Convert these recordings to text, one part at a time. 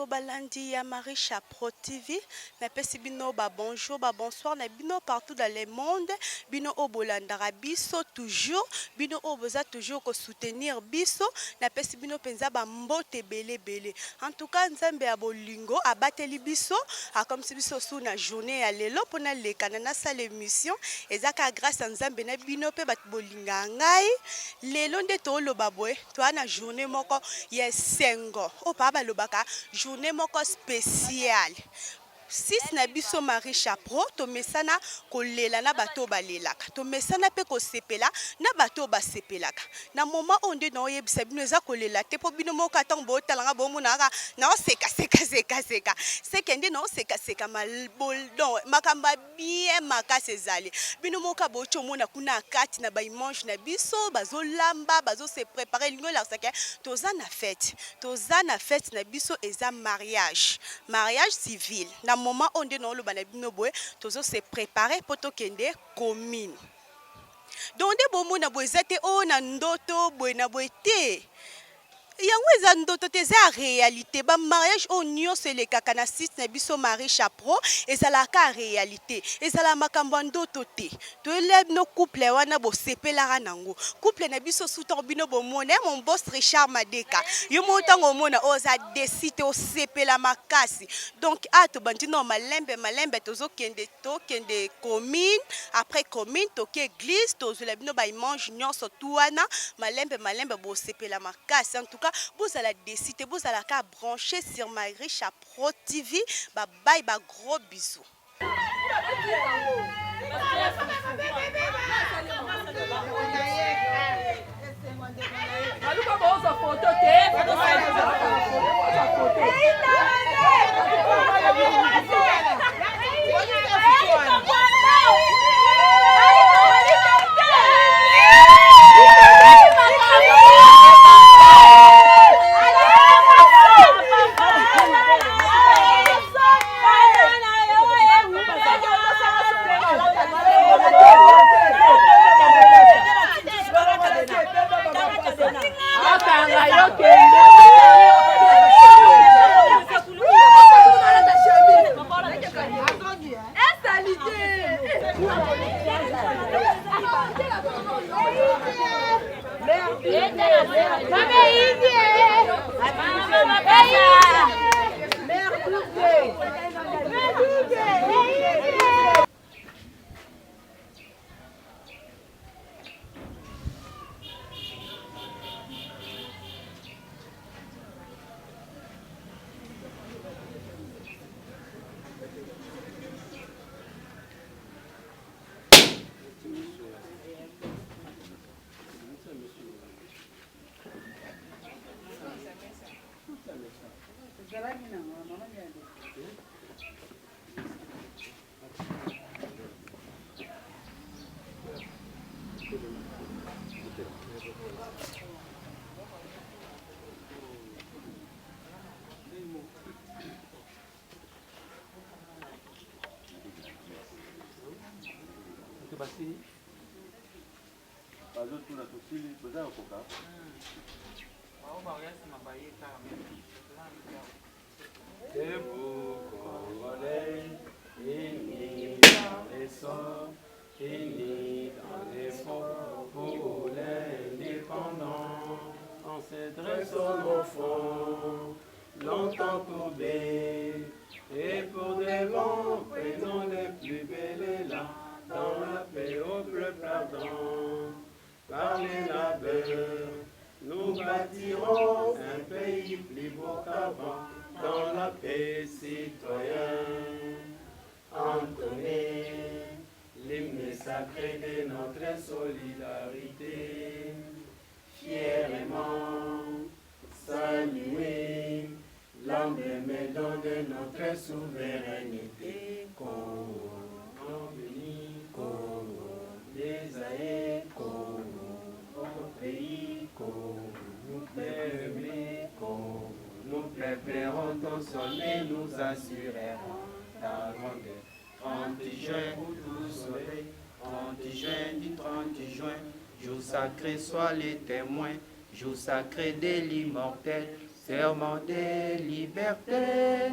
bino balandi ya Marisha Pro TV. Na pesi bino ba bonjour, ba bonsoir na bino partout dans le monde. Bino obolandara biso toujours, bino oboza toujours ko soutenir biso. Na pesi bino penza ba mbote bele bele. En tout cas nzambe ya bolingo abateli biso, comme si biso sou na journée ya lelo pona lekana na salle émission. Ezaka grâce à nzambe na bino pe bat bolinga ngai. Lelo nde to loba boy, to ana journée moko ya sengo. O pa ba lobaka journée moko spéciale. Sis na biso Marisha Pro to mesana kolela na bato balelaka to mesana pe ko sepela na bato ba sepelaka na moment onde na oyebisa bino eza kolela te po bino moko atango botalanga bomonaka na oseka sekende na oseka malbol don makamba bien makase ezali bino moko bocho mona kuna kati na ba image na biso bazolamba bazo se préparer lingo la saka toza na fête na biso eza mariage civil na moment onde na oloba na bino boye tozo se préparer poto kende commune donde bomona boye zate o na ndoto boye na boye te yango eza ndoto te eza réalité ba mariage o nyonso elekaka na site na biso Marisha Pro ezalaka réalité ezala makambo ndoto te toeleb no couple wana bo sepelaka nango couple na biso soutan bino bomona mon boss Richard Madeka yo montango mona oza décide o sepela makasi donc ato bandi no malembe tozo kende commune après commune to ke église tozo la bino ba image nyonso tuana malembe bo sepela makasi en tout cas vous allez décider, vous allez brancher sur Marisha Pro TV. Bye bye, gros bisous. Debout, Congolais, unis dans l'essor, unis dans l'effort pour l'indépendant. On se dresse au fond, longtemps courbés, et pour devant, prenons les plus belles élans, dans la paix au bleu pardon. Par les labeurs, nous bâtirons un pays plus beau qu'avant, dans la paix citoyenne. Entonnez l'hymne sacré de notre solidarité, fièrement saluer l'emblème de notre souveraineté. Congo, non-béni, Congo, désaillé, Congo, au pays, Congo, nous plaimer, Congo. Nous préférons ton sommet, nous assurerons ta grandeur. 30 juin, tout soleil, 30 juin, du 30 juin, jour sacré, sois les témoins, jour sacré de l'immortel, serment de liberté,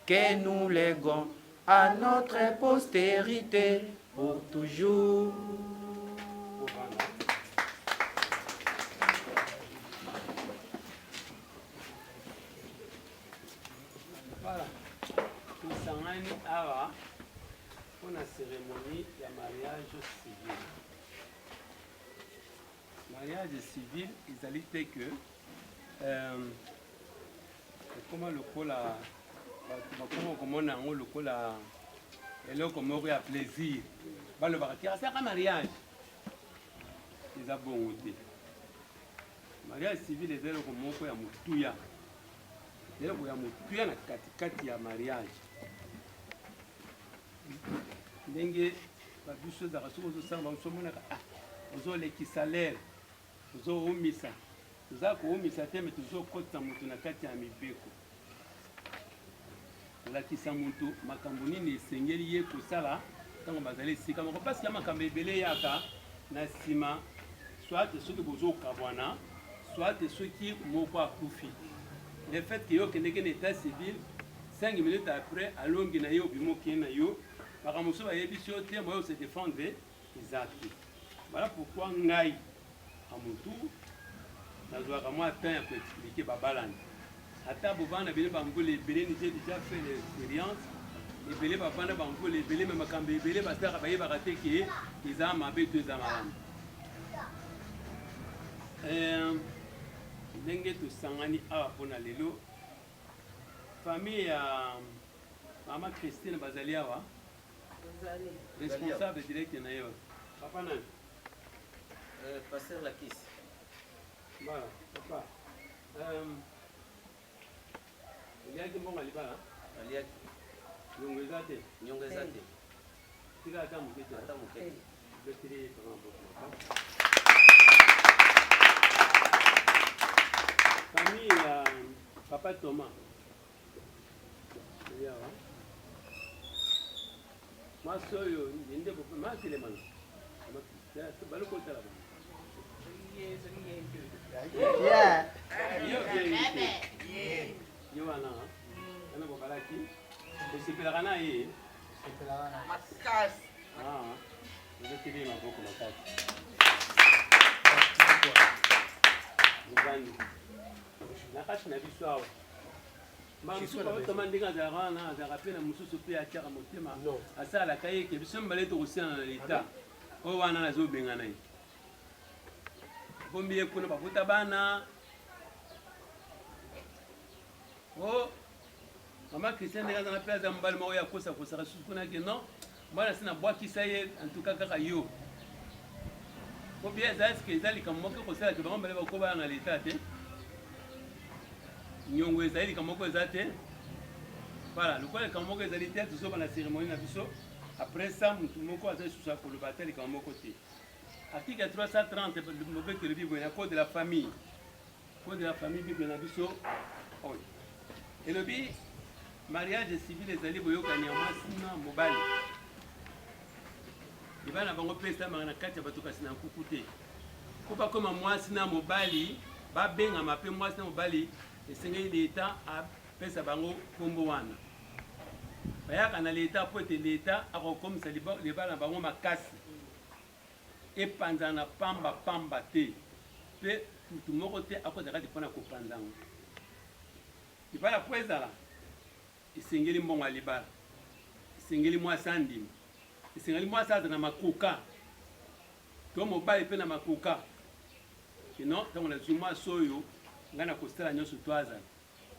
que nous léguons à notre postérité pour toujours. Voilà, tusangani awa pour la cérémonie de mariage civil. Mariage civil, ils allaient dire que comment le col a comment on le col a et là comme on a plaisir. Bah le baratia c'est un mariage. Ils ont bon goûté. Mariage civil est là comme on peut y amoutuya. Là où y amoutuya na katikati ya mariage. Ndenge ba biso za raso zo samba so mona ah ozo lekisa lere ozo umisa oza ko umisa teme tuzo kota mutu na kati ya mibeko olakisa mutu makambo nini esengeli ye kosala ntango bazali esika moko parce que makambo ebele yaka na nsima soit soki bozokabwana soit soki moko akufi le fait que yo kendeke na état civil 5 minutes après alongi na yo bimoki na yo makambo so bayebi si yo te moyo se défendre eza te. Voilà pourquoi ngai a mutu nazwaka mwa temps ya koexplike babalani ata bovanda bele bambula ebele ni j'ai déjà fait l'expérience ebele bavanda bambula ebele me makambo ebele basaka bayebaka te ke eza mabe to eza malamu. Ndenge tosangani awa mpona lelo famille ya mama Christine bazali awa responsable direct na yo papa nani Pasteur Lakis. voilà papa eliaki mbongo libala Aliaki. yongo eza te Nyongo eza te. tika ata moke te Ata moke te. betiri papa mboko famille ya papa Thomas yawa mwasi oyo yende matelemana balokotala yo wana ana bobalaki osepelaka na ye ezoteli maboko makasi mobandi na kati na biso awa bamosukaotoma ndenge azalaka wana azalaka mpe na mosusu mpe atiaka motema asalaka ye ke biso mibale tokosala na leta oyo wana nazobengana ye bombi ye kuna bakuta bana o mama Christian ndenge azanga mpe aza mobali moko ya kosakosaka susu kuna ke non mwana si nabwakisa ye antuka kaka yo po bie eza eske eza likambo moko ekosalaka bango mbale bakobana na leta te nyongo ezali likambo moko eza te voilà lokola likambo moko ezali te tozoba na cérémonie na biso après ça mutu moko aza lisusu akoloba te likambo moko te article 330 mobekelo bible na code de la famille bible na biso oyo elobi mariage civil ezali boyokani ya mwasi na mobali libala bango mpe esamaka na kati ya bato kasi na nkuku te po bakoma mwasi na mobali babengama mpe mwasi na mobali esengeli leta apesa bango nkombo wana bayaka na leta po ete leta akokomisa libala na bango makasi epanzana na pamba te mpe mutu moko te akozala kati mpona kopanzango libala po ezala esengeli mbongo ya libala esengeli mwasi andima esengeli mwasi aza na makoka to mobali mpe na makoka kino ntango nazwi mwasi oyo ngai nakosala nyonso to azala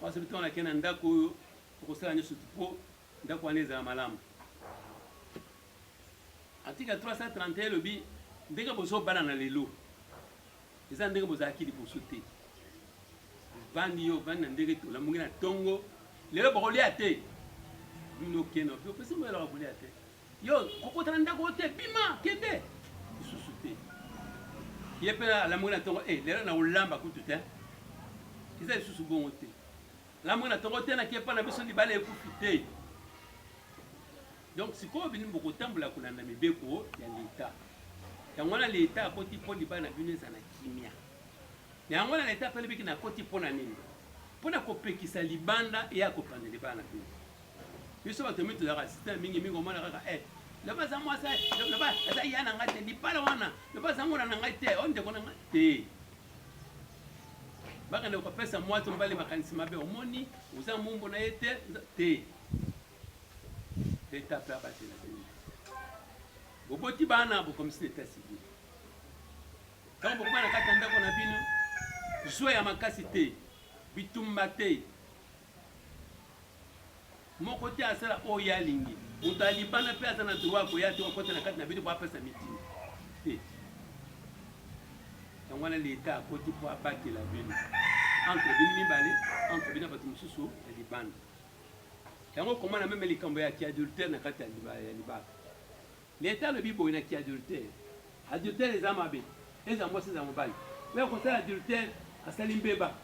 mwasi mpe ntango nakei na ndako oyo okosala nyonso mpo ndako wana ezala malamu article 331 elobi ndenge bozobala na lelo eza ndenge bozalaki liboso te bandi yo bandi na ndenge olamongi na ntongo lelo bokolia te bino okende mpe opesi moyelaka kolia te yo kokotana ndako oyo te bima kende lisusu te ye mpe alamongi na ntongo lelo na olamba kutu te eza lisusu bongo te alamongi na ntongo te nakie mpa na biso libala ekufi te donc sikoyo bini bokotambola kolanda mibeko ya leta yango wana leta akoti mpo libala na bino eza na kimia yango wana leta mpe lebiki na akoti mpo na nini mpona kopekisa libanda eya kopanda libala na bino biso bato mi tozalaka systeme mingi omona kaka loba aza mwasi loba aza ya na ngai te libala wana loba aza ngona na ngai te ondeko na ngai te bakende kopesa mwasi mobali makanisi mabe omoni oza mumbu na ye te leta mpe abatela bino boboti bana bokomisi leta civile ntango bokoba na kati ya ndako na bino zwa ya makasi te bitumba te moko te asala oyo alingi moto alibana mpe aza na droit koya te okota na kati na bino po apesa mitini te yango wana leta akoti mpo abatela bino entre bino mibale entre bino bato mosusu ya libanda yango komona meme likambo ya kiadultère na kati ya libala leta alobi boye na kiadultère adultère eza mabe eza mwasi eza mobali oyo kosala adultère asali mbeba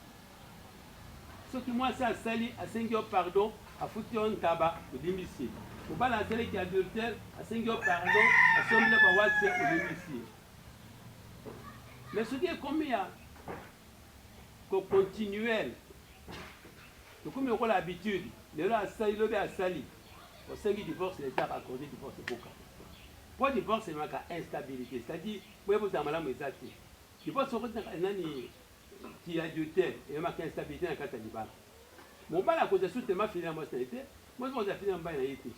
soki mwasi asali asengi yo pardon afuti yo ntaba odimbisi ye mobali asalaki adultère asengi yo pardon asombila bawati odimbisi ye mais soki ekomi ya kocontinuel tokomi lokola habitude lelo asali lobi asali osengi divorce leta akakorde divorce ekoka mpo divorce emaka instabilité c'est-à-dire boye bozala malamu eza te divorce okotinaka nani ki adultère emaka instabilité na kati ya libala mobali akozwa sutema fili na mwasi na ye te mwasi akozwa fili na mobali na ye te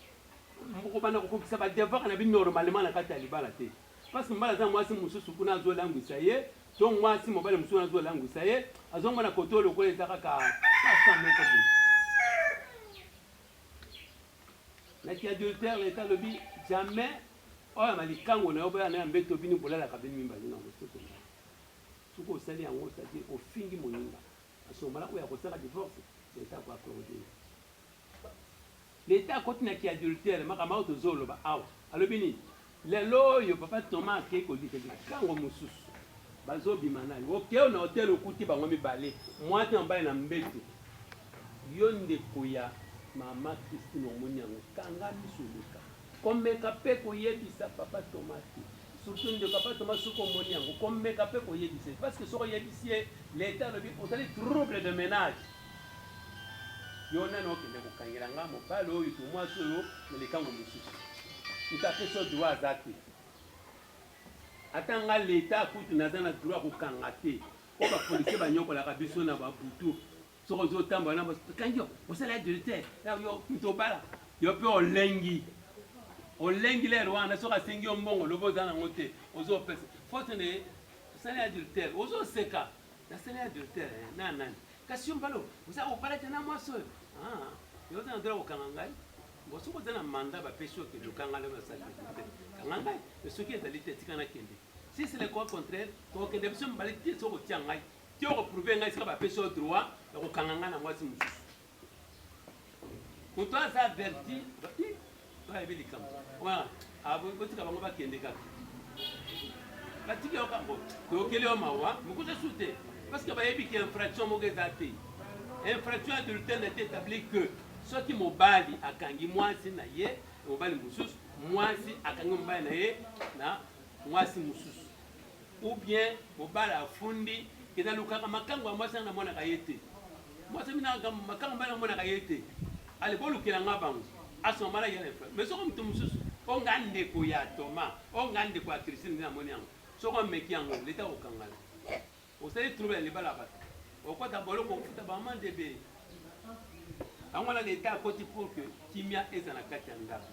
mokobanda kokokisa badevoir na bino normalement na kati ya libala te parce que mobali aza mwasi mosusu kuna azolangwisa ye to mwasi mobali mosusu azolangwisa ye azongona koto lokola eza kaka pasa moko boye na ki adultère leta alobi jamais oyo malikango na yo boya na ya mbeto bino bolalaka bino mibali na mosusu soki osali yango c'est-à-dire ofingi moninga asombala oyo akosala divorce leta koakorde leta akoti na ki adultère makambo oyo tozoloba awa alobi nini lelo oyo papa toma akei kolika likango mosusu bazobima na yo okeo na hotel okuti bango mibale mwasi na mobali na mbeto yo ndeko ya mama Christine omoni yango kanga misoleka komeka mpe koyebisa papa toma te surtout ndeko papa toma soki omoni yango komeka mpe koyebisa parce que soki oyebisi ye leta alobi ozali trouble de ménage yo nani okende kokangela nga mobali oyo to mwasi oyo na likango mosusu moto apesi yo droit aza te ata nga leta akutu naza na droit kokanga te po bapolisier banyokolaka biso na babutu soki ozotambola na kangi yo osala adultère yo moto obala yo mpe olengi lelo wana soki asengi yo mbongo lobi oza nango te ozopesa faute ne osali adultère ozoseka nasali adultère na nani kasi yo mbalo oza kobala te na mwasi oyo yo oza na droit kokanga ngai bo soki oza na manda bapesi oyo kende okanga lelo osali adultère kanga ngai me soki ezali te tika nakende si c'est le cas contraire tokende biso mibale te soki otia ngai ti okoprouve ngai sika bapesi yo droit ya kokanga ngai na mwasi mosusu moto aza averti bayebi likambo botika bango bakende kaka batiki yo kambo toyokeli yo mawa mokuta su te parce que bayebi ke infraction moko eza te infraction adultère na te établi que soki mobali akangi mwasi na ye mobali mosusu mwasi akangi mobali na ye na mwasi mosusu ou bien mobali afundi kena lukaka makango ya mwasi na monaka ye te mwasi minaka makango mobali na monaka ye te ale bolukela nga bango asomala yela infra mais soko mutu mosusu onga ndeko ya Toma onga ndeko ya Christine na moni yango soko meki yango leta kokangala osali trouver libala bato okota boloko okuta bamande be yango wana leta akoti pour que kimia eza na kati ya ndako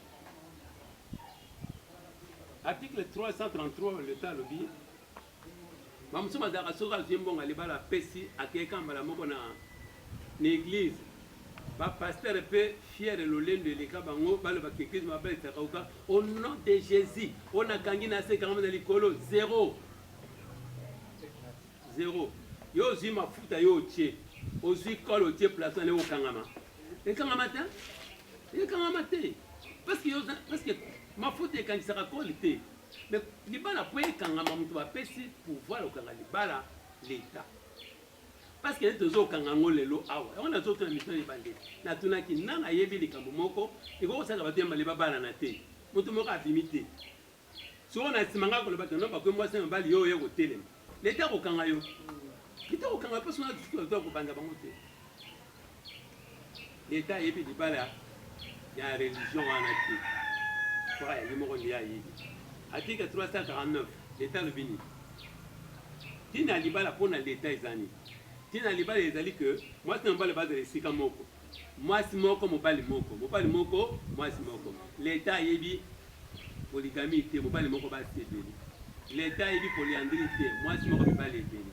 article 333 leta alobi bamosusu bazalaka soki azwi mbongo libala apesi akekambala moko na église bapasteur mpe fiere lolendo eleka bango balobaka église mabalisaka oka au nom de Jésus oyo nakangi na se kangama na likolo 0 yo ozwi mafuta yo otie ozwi kole otie platon ekokangama ekangama te parce que mafuta ekangisaka kole te mais libala po ekangama moto bapesi pouvoir okanga libala leta parce que tozokanga ngo lelo awa yango nazotuna mission ebandeli natunaki nanga ayebi likambo moko ekokosaka bato yembale babala na te moto moko abimi te soko na nsima nga kolobaki no bakwe mwasi na mobali yo oye kotelema leta kokanga yo leta kokanga mpo sona tutu kobanda bango te l'état yebi libala ya religion wana te kwa ya limoko ndi ya yebi article 349 l'état lobini tina libala mpona l'état ezani tina libala ezali que mwasi na mobali bazala esika moko mwasi moko mobali moko mwasi moko l'état yebi polygamie te mobali moko basi ebele l'état yebi polyandrie te mwasi moko mibali ebele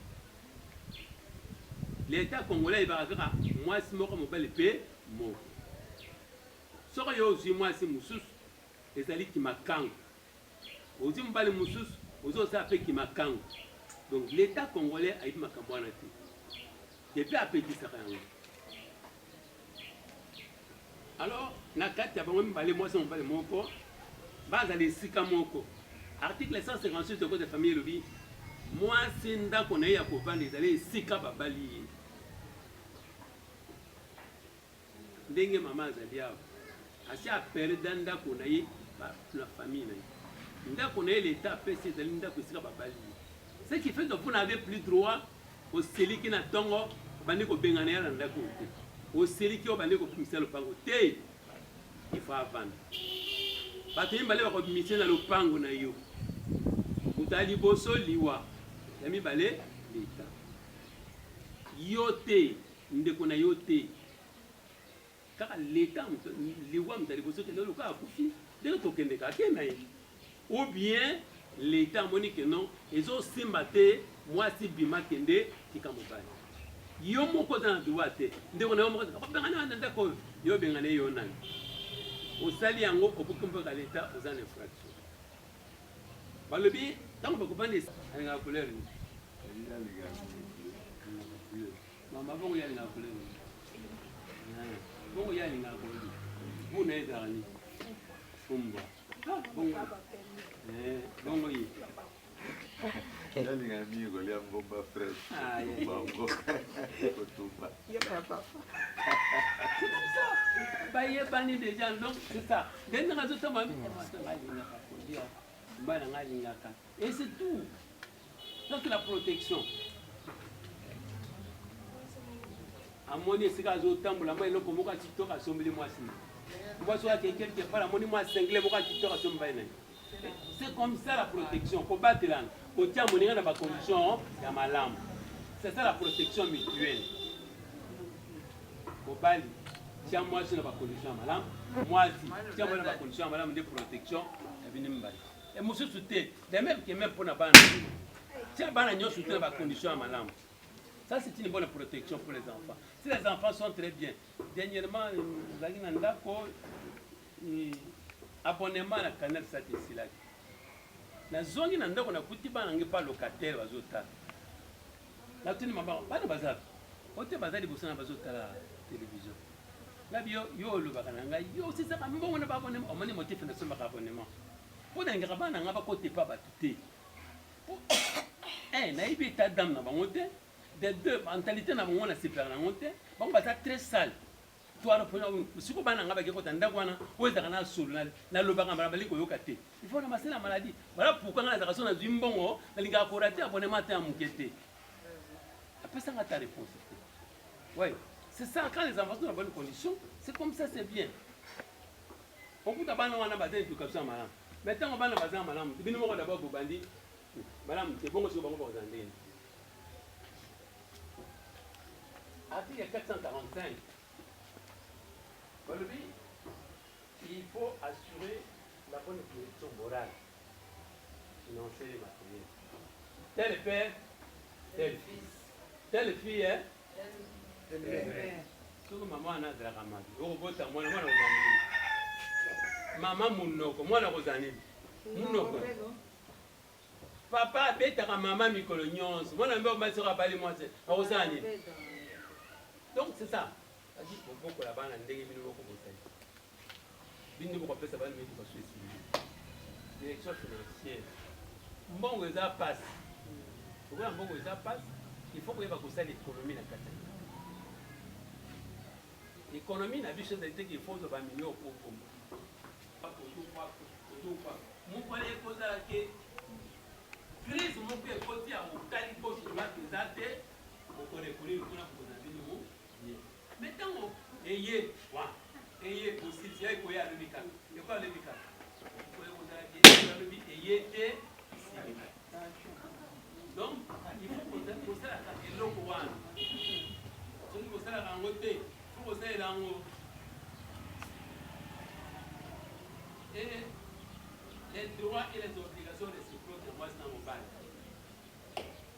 l'état congolais ayebaka kaka mwasi moko mobali mpe moko soki yo ozwi mwasi mosusu ezali kimakango ozwi mobali mosusu ozosala mpe kimakango donc l'état congolais ayebi makambo wana te epe apetisaka yango alors na kati ya bango mibale mwasi mobali moko bazala esika moko article 156 de code de famille elobi mwasi ndako na ye ya kovanda ezali esika babali ye ndenge mama azali awa asi aperda ndako na ye na famille na ye ndako na ye leta apesi ezali ndako esika babali ye ce qui fait que vous n'avez plus droit oseliki na ntongo obandi kobengana ya na ndako te oseliki obandi kobimisa lopango te ifo avanda bato mibale bakobimisa na lopango na yo moto ya liboso liwa ya mibale leta yo te ndeko na yo te kaka leta liwa moto ya liboso te lelo kaka akufi ndenge tokendeka ake na ye ou bien leta amoni ke non ezosimba te mwasi bima kende tika mobali yo moko oza na droit te ndeko na yo moko obengana wana ndako oyo yo obengana ye yo nani osali yango okoki mpoka leta oza na infraction balobi ntango bakobanda alingaka couleur mama bongo ye alingaka couleur bongo ye alingaka couleur buna ezalaka nini fumbwa bongo ye Yalinga amigo lia ngomba fresh. Bongo. Kotumba. Baye bani déjà donc c'est ça. Dès raison tama et c'est tout. Donc la protection. Amoni sika zo tambola moi eloko moko TikTok asombeli mwasi. Mwasi wa quelque part amoni mwasi single moko TikTok asombeli na. C'est comme ça la protection. Faut battre là. Au tient moninga na ba condition ya malamu. C'est ça la protection mutuelle. Au bali, tiens moi sur la condition ya malamu. Moi si, tiens moi na ba condition ya malamu de protection ya bini mbali. Et monsieur souté, de même que même pour na bana. Tiens bana nyo souté na ba condition ya malamu. Ça c'est une bonne protection pour les enfants. Si les enfants sont très bien. Dernièrement, zali na ndako abonnement na canal Saint-Cécile. Na zongi na ndako na kuti bana nge pa locataire bazota. Na tuni mama bana bazali. Ote bazali bosana bazota télévision. Na bio yo lo bakana nga yo sisa ka mbongo na babonnement omani motif na somba ka abonnement. Pona ngaka bana nga ba kote pa batuté. Na ibi ta dame na bangote. De deux mentalité na bango na super na ngote. Bango bata très sale. Toi siko bana nga bakeko tanda kwana oza kana solo na lobaka mbala bali koyoka te il faut na masela maladie voilà pourquoi nga zaka sona zimbongo na linga ko rater abonnement te amukete après ça nga ta réponse ouais c'est ça quand les enfants sont dans bonnes conditions c'est comme ça c'est bien okuta bana wana baza éducation malam maintenant bana baza malam bino moko d'abord bobandi malam te bongo siko bango bazandeni article 445 il faut assurer la bonne direction morale, financière et matérielle. Tel père, tel fils. Telle fille, hein? Tel père. Tout le maman a de la ramade. Au bout de moi, maman mounoko, moi la rosanine. Mounoko. Papa bête à maman micolognon. Moi la mère m'a sera balé moi c'est rosanine. Donc c'est ça. Beaucoup là-bas, on a des gens qui ont des direction financière. Bon, ça passe. Pour que ça passe, il faut que vous ayez l'économie. L'économie n'a pas chose d'être qu'il faut que vous ayez au pauvre. Mon collègue pose la question. Crise, mon père, côté à mon calibre, je dois te dater. Mon collègue, pour nous, maintenant, Ayez, ayez aussi, c'est quoi à l'unique. Et quoi l'unique? Donc, il faut poser la carte et l'eau pour un. Si vous posez la rangote, vous posez la rangote. Et les droits et les obligations réciproques de moi dans mon bail.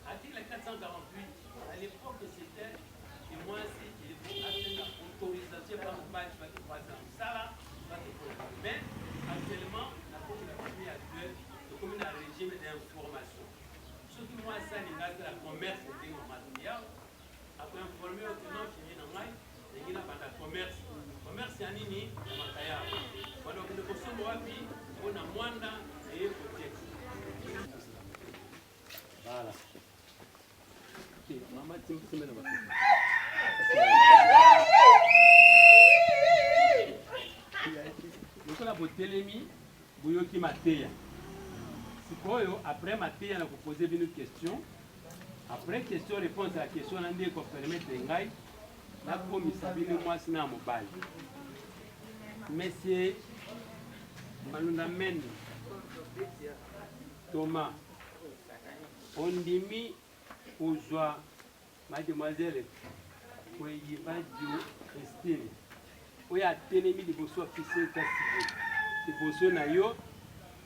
Article 448, à l'époque c'était que moi si il faut atteindre l'autorisation par mon bail, je vais te croiser en ça, mais actuellement, la commune actuelle, la commune a un régime d'information. Ce qui moi ça, c'est la commerce de matériel. Après informer autrement, je viens dans maille, je viens dans le commerce. Commerce, c'est un nini, dans ma caillard. Donc, nous sommes wapi, on a moins et protection. Voilà. Ok, maman, tu me mets dans ma lokola botelemi boyoki mateya sikoyo après mateya na kopose bino question après question réponse à la question na nde kopermettre ngai nakomisa bino mwasi na mobali monsieur Malunda Mende Thomas ondimi ozwa mademoiselle Kweyivadio Christine oyo atelemi liboso officier d'état civil liboso na yo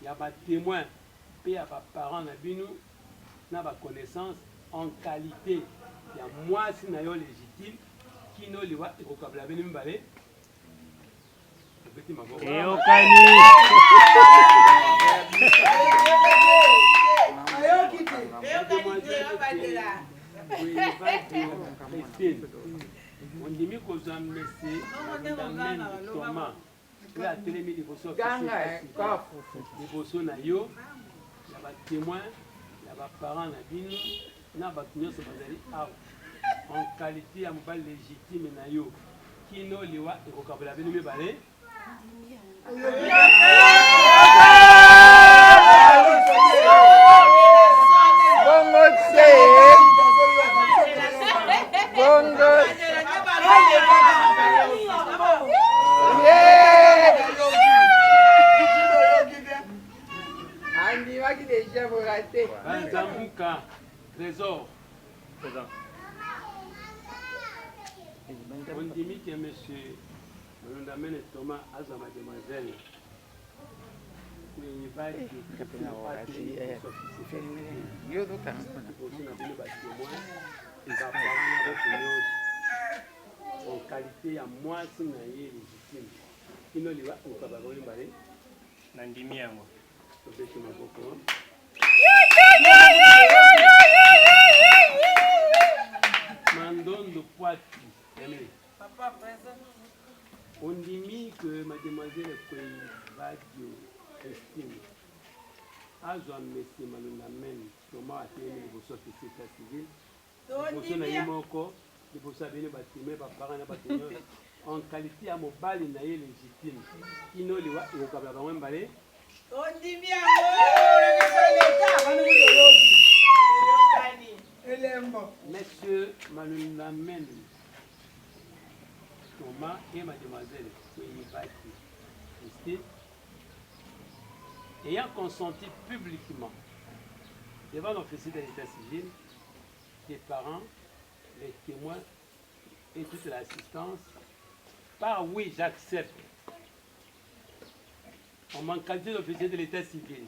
ya batémoin mpe ya baparent na bino na baconnaissance en qualité ya mwasi na yo légitime kino liwa ekokabela bino mibale ebeti maboko eyokani ondimi kozwa mese Malunda Thomas oyo atelemi liboso liboso na yo ya batémoin ya baparent na bino na bato nyonso bazali awa en qualité ya mobali légitime na yo kino liwa ekokabola bino mibale Banzambuka Trésor ondimi ke monsieur Malunda Mende Thomas azwa mademoiselle Kweyivadio en qualité ya mwasi na ye légitime kino liwa okabaka olimbale na ndimi yango tobeti maboko Mandondo Poiti Papa présent. ondimi que mademoiselle Kweyivadio Christine azwa monsieur Malunda Mende Thomas atelemi liboso officier d'état civil liboso na ye moko liboso ya bino batime baparent na bato nyonso en qualité ya mobali na ye légitime kino liwa ekokabela bango mbale Ondimi yango monsieur Malunda Mende Thomas et mademoiselle Kweyivadio Christine ayant consenti publiquement devant l'officier de l'état civil, les parents, les témoins et toute l'assistance, par oui, j'accepte. En mon qualité d'officier de l'état civil,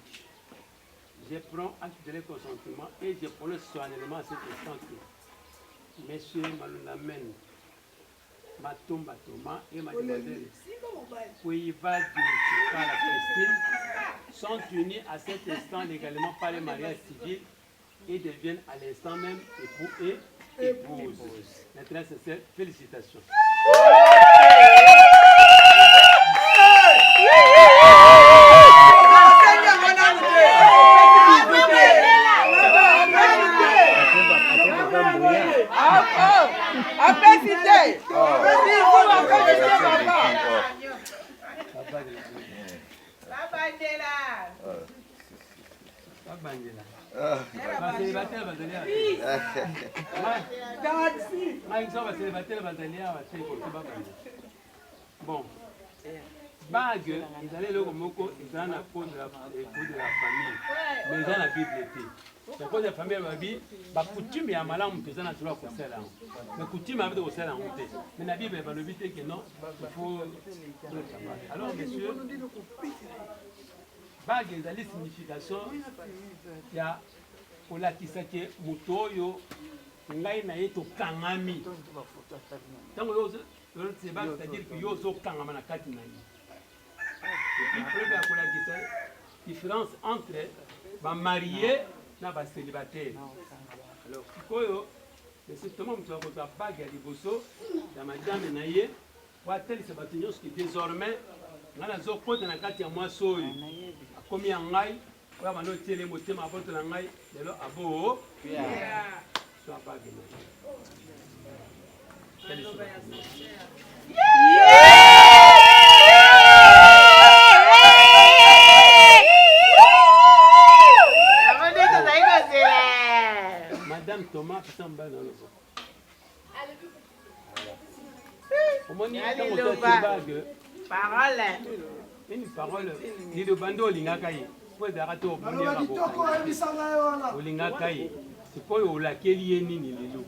je prends acte de leur consentement et je prononce solennellement à cet instant que monsieur Malunda Mende, Matomba Thomas et mademoiselle Kweyivadio Christine sont unis à cet instant légalement par le mariage civil et deviennent à l'instant même époux et épouses. Maintenant, c'est cette félicitations. Célibataire bon bague ezali eloko moko eza na code de la famille mais eza na bible te na code ya famille babi bakutime ya malamu mpenza na droit kosala yango mais coutume abe te kosala yango te mais na bible balobi te ke non il faut alors monsieur bague ezali signification ya kolakisa ke moto oyo ngai na ye tokangami ntango c'est-à-dire que yo ozokangama na kati na ye epuis preuve ya kolakisa différence entre bamarie na bacélibataire alors sikoyo esetoma moto akozwa bage ya liboso ya madame na ye po atelisa bato nyonso ke désormais ngai nazokota na kati ya mwasi oyo akomi ya ngai oyo bando otiele motema aboto na ngai lelo abo so abage na ye Madame Thomas, putain, dans le Parole. Une parole. Ni le bando lingakai. Faut d'arrêter au bout de lingakai. C'est quoi au laquelle il est ni lilo.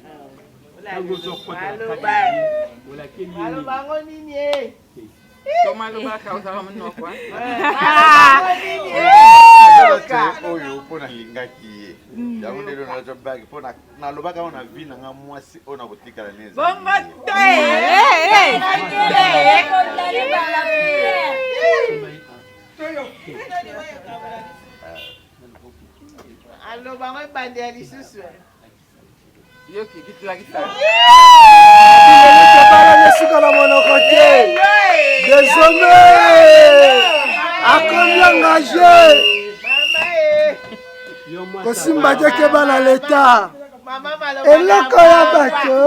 oyo mpona lingaki ye yango ndelo nazo bagi mpona nalobaka ona vi nanga mwasi oyo na kotikala neza Bongo te. Allo bango ebande ya lisusu. Yo kiki tulakisa. Suka na monoko te. Désormais, à combien engagé? Kosimba teke bana l'État. Eloko ya bato.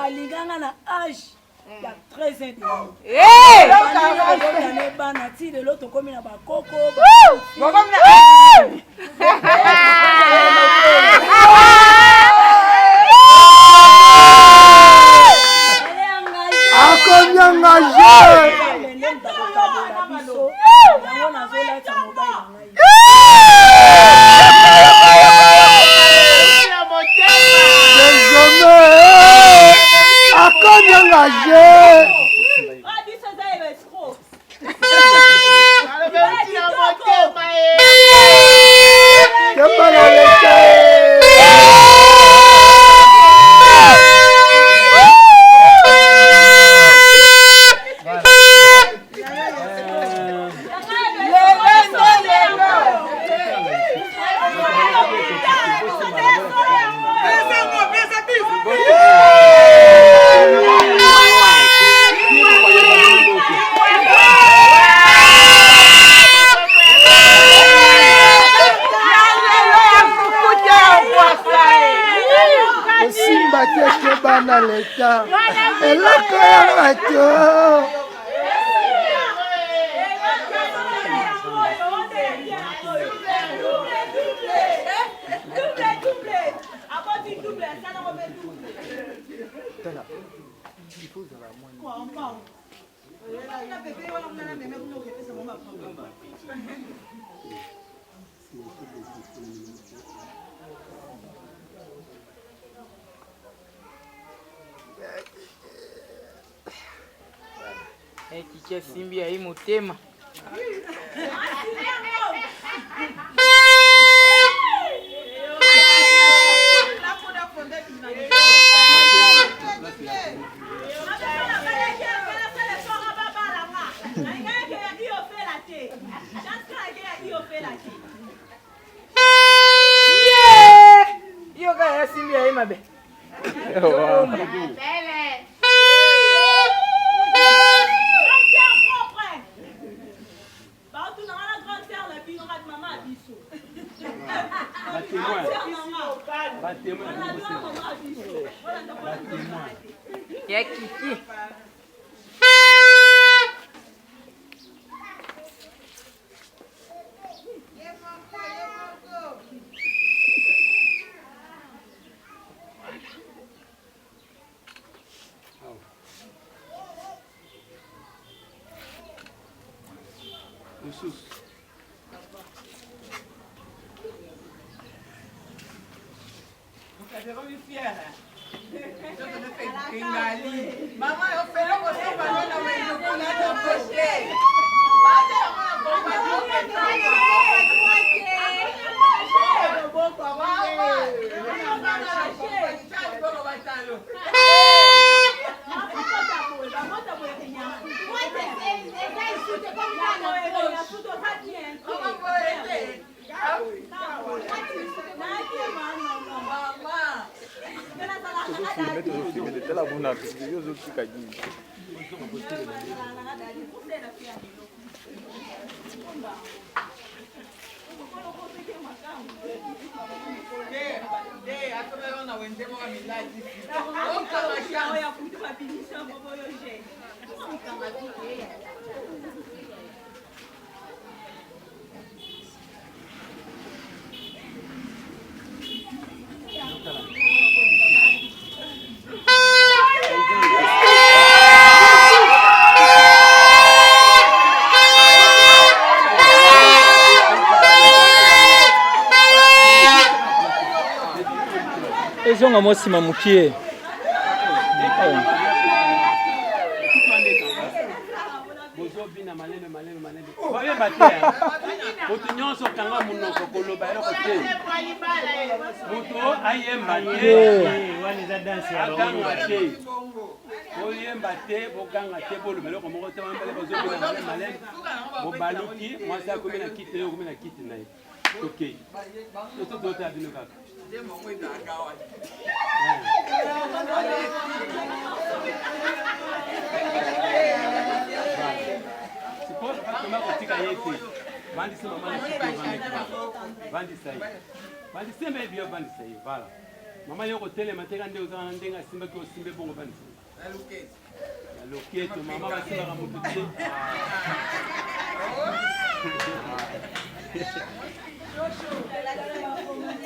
Alinganga na âge ya 13 ans. Bana ti de l'autre comme na bakoko. À combien engagé? Désormais, à combien engagé? Bana l'État, et là Kikia simbi ya hii mutema. Yo kaya simbi ya hii mabe. Ya kiki. lisusu. Maman, on fait le conseil, maman, on va nous connaître en poche. ezonga mosima mokie bozobina maleme boyeba te moto nyonso okanga monoko koloba eloko te moto ayemba te aganga te boyemba te boganga te boloba eloko moko te bambele bazobina maleme bobaluki mwasi akomi na kiti okomi na kiti na ye tokei tototoya bino kaka suppose bakoma kotika ye te vandisi mama vandisa ye vandisembe ebio vandisa ye vala mama ye kotelema teka nde ozala na ndenge asimbaki osimbe bongo vandisa ya loketo mama basimbaka motu te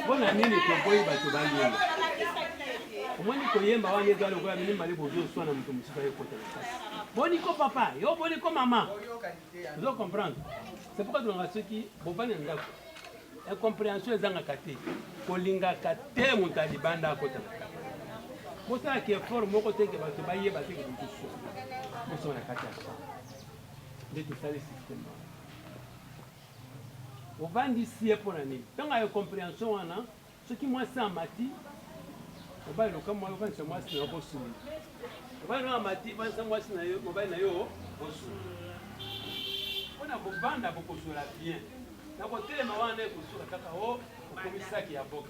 mpona nini toboyi bato bayemba omoni koyemba wana eza lokola mini mali bozoswana moto mosusu ayekota na kasi boniko papa yo boniko mama ozo comprendre c'est pourquoi tolonga soki bovani na ndako incompréhension ezangaka te kolingaka te moto alibanda akota na kati bosalaka effort moko teke bato bayeba teke mosusu bosona na kati ya sa nde tosali systeme ovandisi ye mpo na nini ntango ayo compréhension wana soki mwasi amati mobali loka vanisa mwasi na yo bosuni mobali no amati vanisa mwasi na yo mobali na yo bosuni mpona bobanda bokosola bien na kotelema wana nde kosola kaka o okomisaki ya box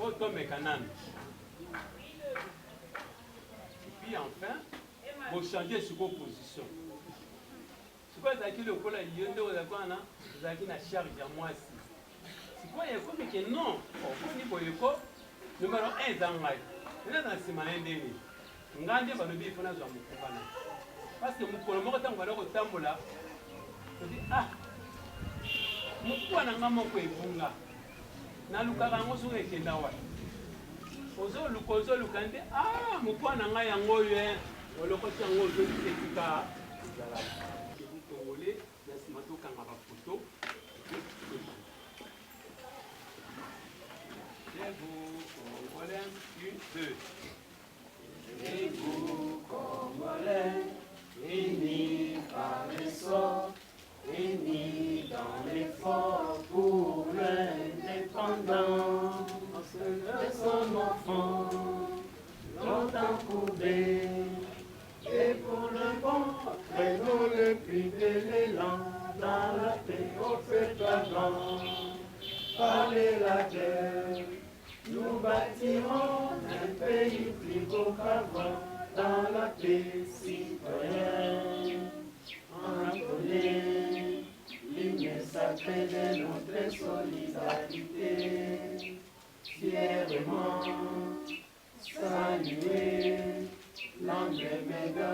o tomeka nani epuis enfin bochange siko position sikoyo ezalaki lokola yo nde ozalaki wana ezalaki na charge ya mwasi sikoyo ekomi ke non okoni boyeko numero 1 eza ngai eza na nsima na ye ndenge ngai nde balobi ifo nazwa mokuba na parce que mokolo moko ntango bada kotambola odi mokuba na ngai moko ebunga nalukaka yango soki ekenda wapi ozoluka nde mokuba na ngai yango oyo olokoti yango ozoliketika ezala kongole na nsima tokanga bafoto Et vous, Congolais, unis par les sorts, unis dans l'effort pour l'indépendance de son enfant, longtemps courbé, et pour le bon, prenons le plus de l'élan, dans la paix au peuple avant, parler la guerre. Nous bâtirons un pays plus beau qu'avant, dans la paix citoyenne. En rappeler l'hymne sacré de notre solidarité. Fièrement saluer l'emblème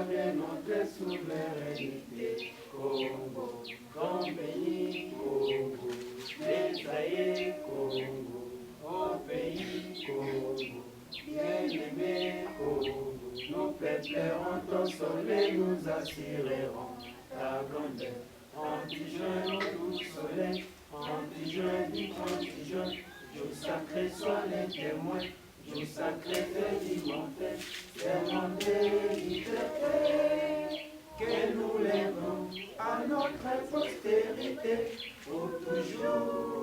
de notre souveraineté. Congo, grand pays, Congo, détaillé, Congo. Au pays Congo, bien-aimé Congo, nous peuplерons ton soleil, nous assurerons ta grandeur en Anti-jeune au doux soleil, anti-jeune, anti-jeune, Dieu sacré soit les témoins, Dieu sacré fait l'immontaire, demandez liberté, que nous lèvons à notre postérité pour toujours.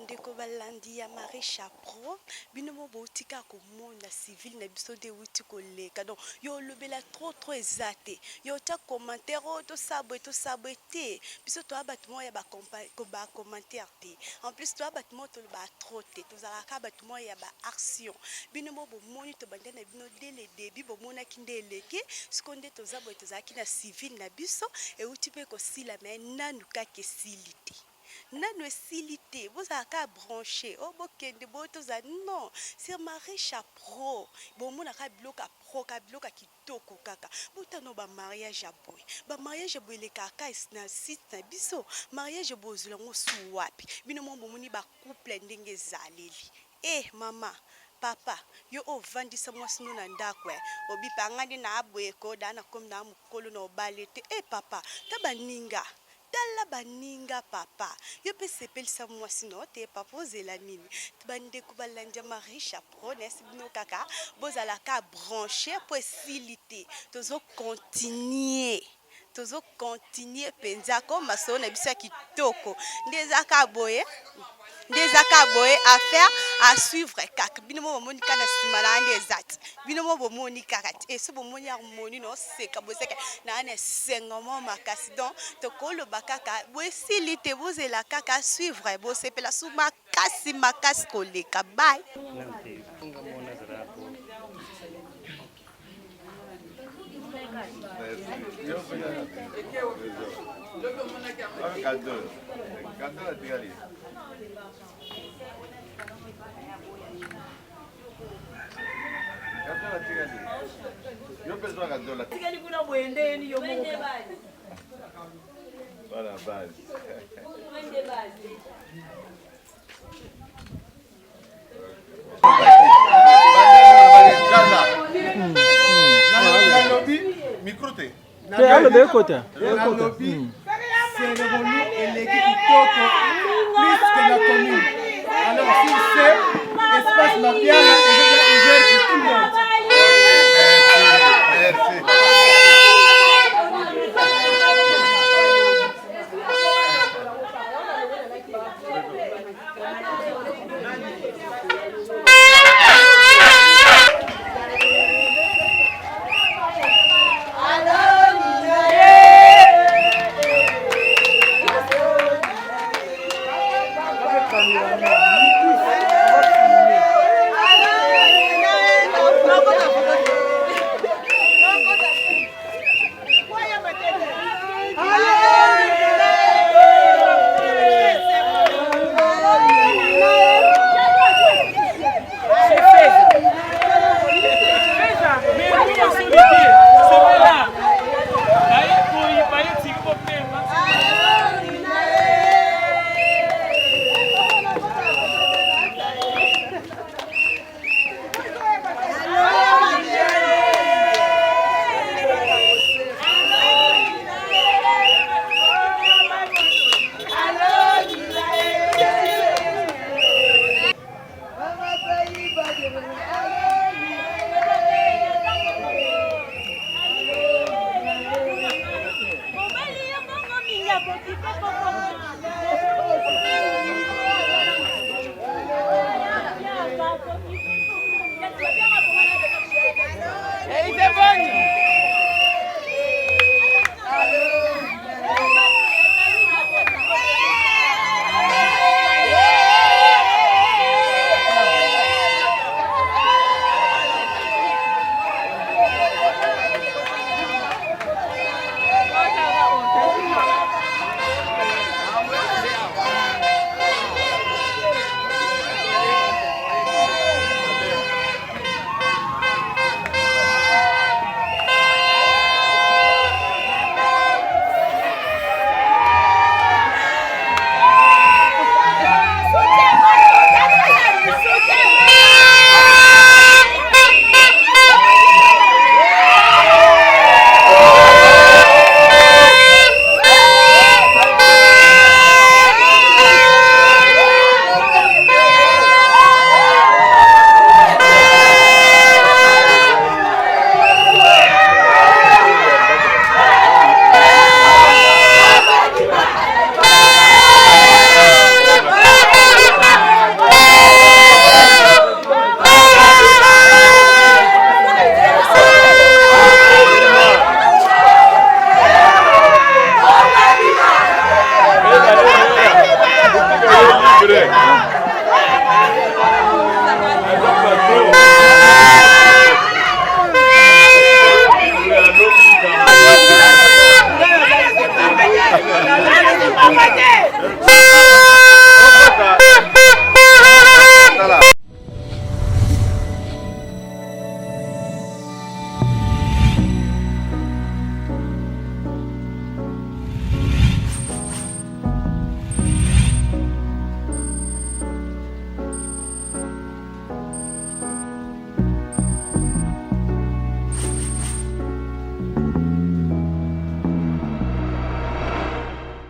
bandeko balandi ya Marie Chapro bino mo botika komona civil na biso de wuti koleka donc yo lobela trop ezate yo ta commentaire to sabwe te biso to abatu mo ya ba commentaire te en plus to abatu mo to ba trop te to zalaka abatu mo ya ba action bino mo bomoni to bande na bino dès le début bomona kindeleke skonde to zabwe to zaki na civil na biso e wuti pe ko sila mais nanu ka kesilite nano esilité bozalaka branché o bokende botoza non c'est Marie Chapro bomonaka biloko ya pro ka biloko ya kitoko kaka botano bamariage ya boye bamariage boye elekaka na site na biso mariage bozwela ngo su wapi bino mo bomoni bacouple ndenge ezaleli mama papa yo ovandisa mwasi no na ndako obipa ngandi na aboyeko dana comme na mukolo na obalete papa tabaninga tala baninga papa yo pe sepelisa mwasi no te papa ozela nini bandeko balandi Marie Chapro nesi bino kaka bozalaka branché po esilite tozo continuer penza comme maso na biso ya kitoko ndezaka boye affaire à suivre kaka bino mo bomoni kana simala ndezati bino mo bomoni kaka so bomoni harmonie no seka boseka na ane sengomo makasi donc to kolo bakaka boesilite bozela kaka suivre bosepela su makasi koleka bye tikali kuna bwendeni yo moka voilà base micro te de côté cérémonie élégée kitoko plus que la commune alors si c'est espace mabiala